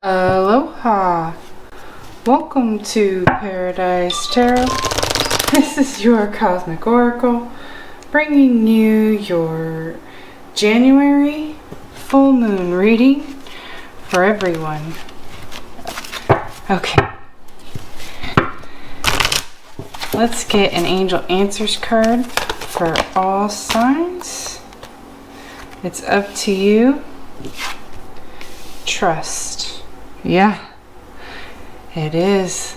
Aloha! Welcome to Paradise Tarot. This is your Cosmic Oracle, bringing you your January full moon reading for everyone. Okay. Let's get an Angel Answers card for all signs. It's up to you. Trust. Yeah, it is.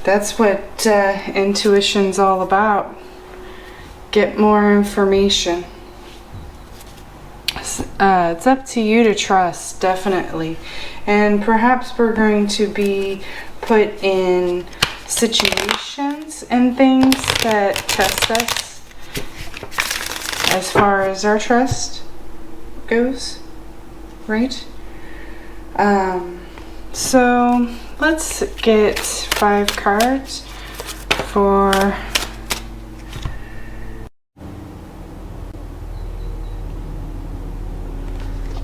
That's what intuition's all about. Get more information. It's up to you to trust, definitely. And perhaps we're going to be put in situations and things that test us as far as our trust goes, right? So let's get 5 cards for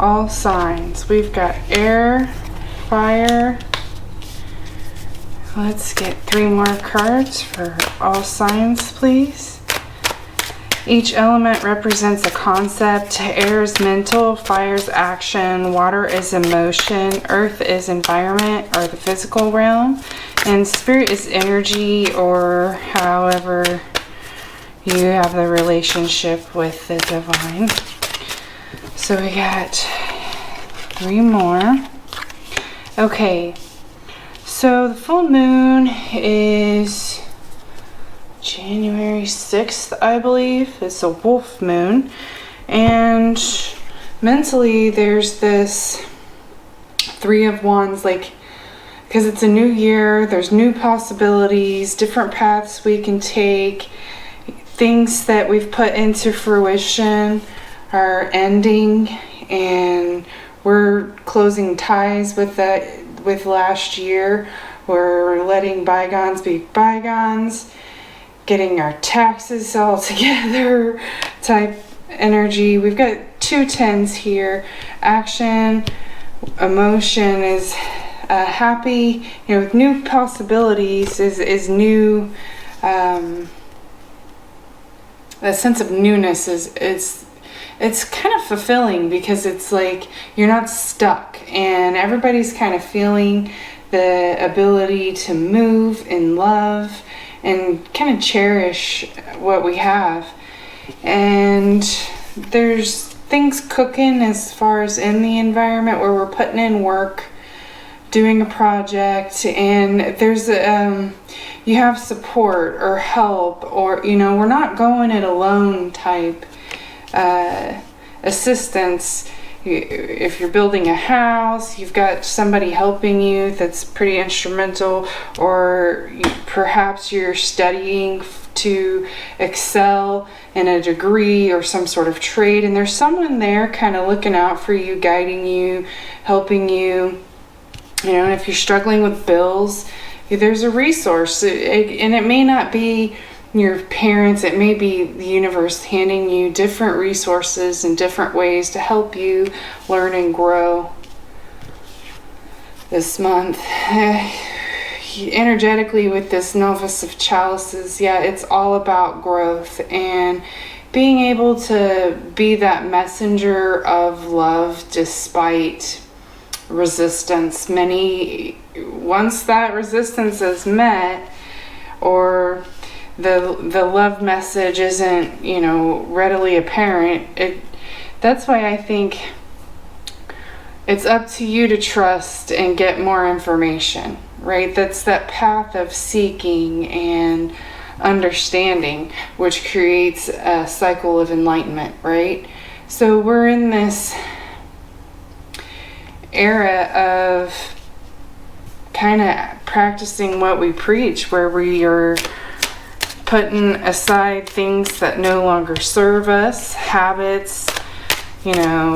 all signs. We've got air, fire. Let's get 3 more cards for all signs, please. Each element represents a concept. Air is mental, fire is action, water is emotion, earth is environment or the physical realm, and spirit is energy, or however you have the relationship with the divine. So we got 3 more. Okay, so the full moon is January 6th, I believe. It's a wolf moon. And mentally, there's this 3 of Wands, like, because it's a new year, there's new possibilities, different paths we can take. Things that we've put into fruition are ending, and we're closing ties with that, with last year. We're letting bygones be bygones, getting our taxes all together type energy. We've got 2 10s here. Action, emotion is happy, you know, with new possibilities is new. A sense of newness is it's kind of fulfilling, because it's like you're not stuck, and everybody's kind of feeling the ability to move in love and kind of cherish what we have. And there's things cooking as far as in the environment where we're putting in work, doing a project, and there's you have support or help, or, you know, we're not going it alone type assistance. If you're building a house, you've got somebody helping you that's pretty instrumental, or perhaps you're studying to excel in a degree or some sort of trade, and there's someone there kind of looking out for you, guiding you, helping you. You know, and if you're struggling with bills, there's a resource, and it may not be your parents, it may be the universe handing you different resources and different ways to help you learn and grow this month. Energetically, with this Novice of Chalices, yeah, it's all about growth and being able to be that messenger of love despite resistance. Once that resistance is met, or the love message isn't, you know, readily apparent, that's why I think it's up to you to trust and get more information, right? That's that path of seeking and understanding, which creates a cycle of enlightenment, right? So we're in this era of kind of practicing what we preach, where we are putting aside things that no longer serve us, habits, you know,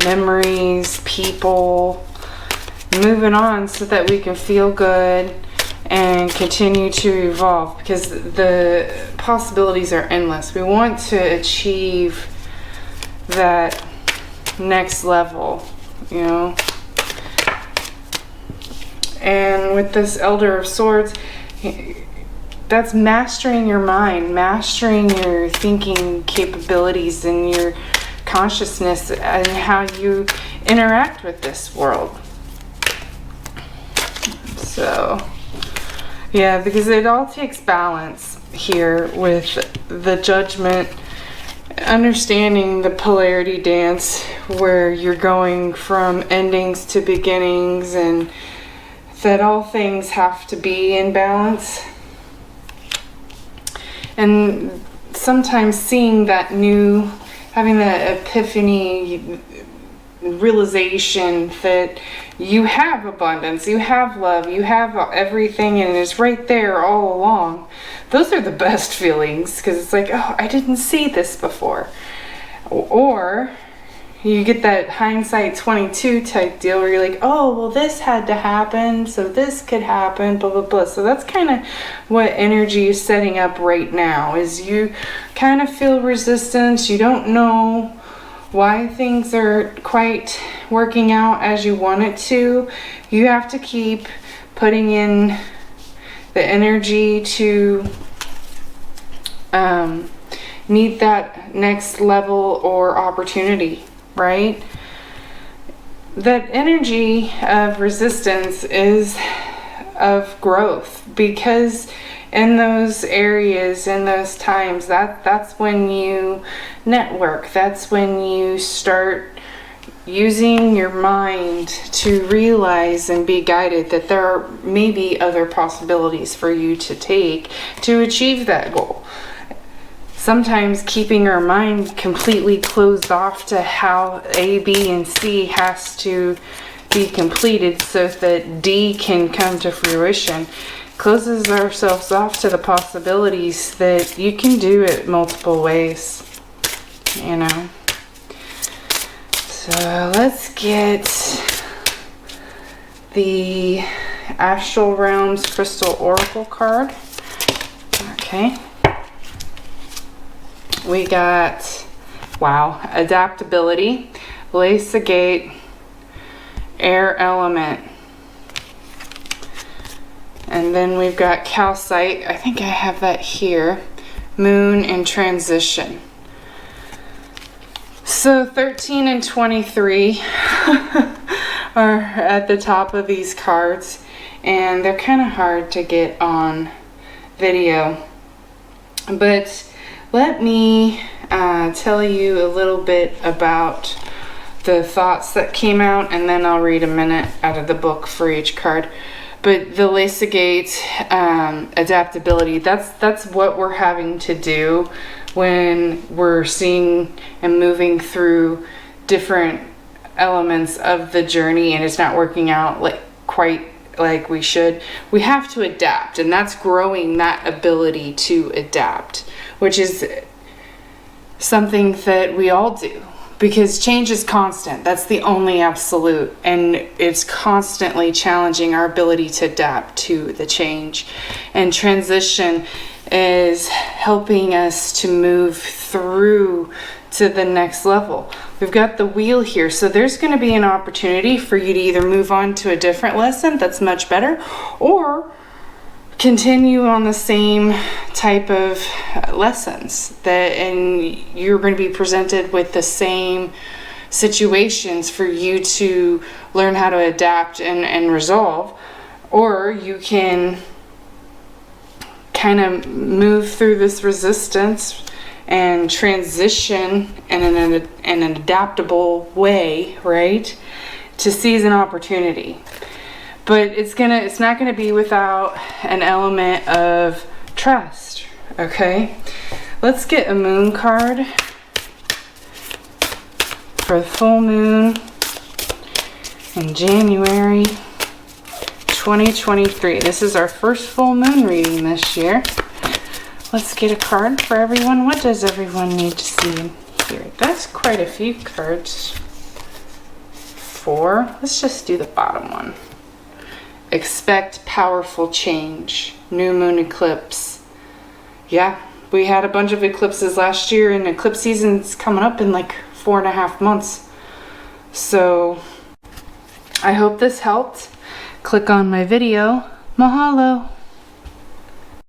memories, people, moving on so that we can feel good and continue to evolve, because the possibilities are endless. We want to achieve that next level, you know. And with this Elder of Swords, that's mastering your mind, mastering your thinking capabilities and your consciousness and how you interact with this world. So, yeah, because it all takes balance here with the Judgment, understanding the polarity dance where you're going from endings to beginnings, and that all things have to be in balance. And sometimes seeing that new, having that epiphany, realization that you have abundance, you have love, you have everything, and it's right there all along. Those are the best feelings, because it's like, oh, I didn't see this before. Or you get that hindsight 22 type deal where you're like, oh, well, this had to happen, so this could happen, blah, blah, blah. So that's kind of what energy is setting up right now, is you kind of feel resistance. You don't know why things are quite working out as you want it to. You have to keep putting in the energy to meet that next level or opportunity, right? That energy of resistance is of growth, because in those areas, in those times, that's when you network. That's when you start using your mind to realize and be guided that there are maybe other possibilities for you to take to achieve that goal. Sometimes keeping our mind completely closed off to how A, B, and C has to be completed so that D can come to fruition closes ourselves off to the possibilities that you can do it multiple ways, you know. So let's get the Astral Realms Crystal Oracle card. Okay. We got, wow, Adaptability, Lace-A-Gate, Air Element. And then we've got Calcite. I think I have that here. Moon and Transition. So 13 and 23 are at the top of these cards, and they're kind of hard to get on video. But let me tell you a little bit about the thoughts that came out, and then I'll read a minute out of the book for each card. But the Lace-A-Gate, adaptability, that's what we're having to do when we're seeing and moving through different elements of the journey and it's not working out like quite like we should. We have to adapt, and that's growing that ability to adapt, which is something that we all do. Because change is constant. That's the only absolute. And it's constantly challenging our ability to adapt to the change. And transition is helping us to move through to the next level. We've got the wheel here. So there's going to be an opportunity for you to either move on to a different lesson that's much better, or continue on the same type of lessons and you're going to be presented with the same situations for you to learn how to adapt and resolve. Or you can kind of move through this resistance and transition in an adaptable way, right, to seize an opportunity. But it's not gonna be without an element of trust, okay? Let's get a moon card for the full moon in January 2023. This is our first full moon reading this year. Let's get a card for everyone. What does everyone need to see here? That's quite a few cards. 4. Let's just do the bottom one. Expect powerful change. New moon eclipse. Yeah, we had a bunch of eclipses last year, and eclipse season's coming up in like 4.5 months. So I hope this helped. Click on my video. Mahalo.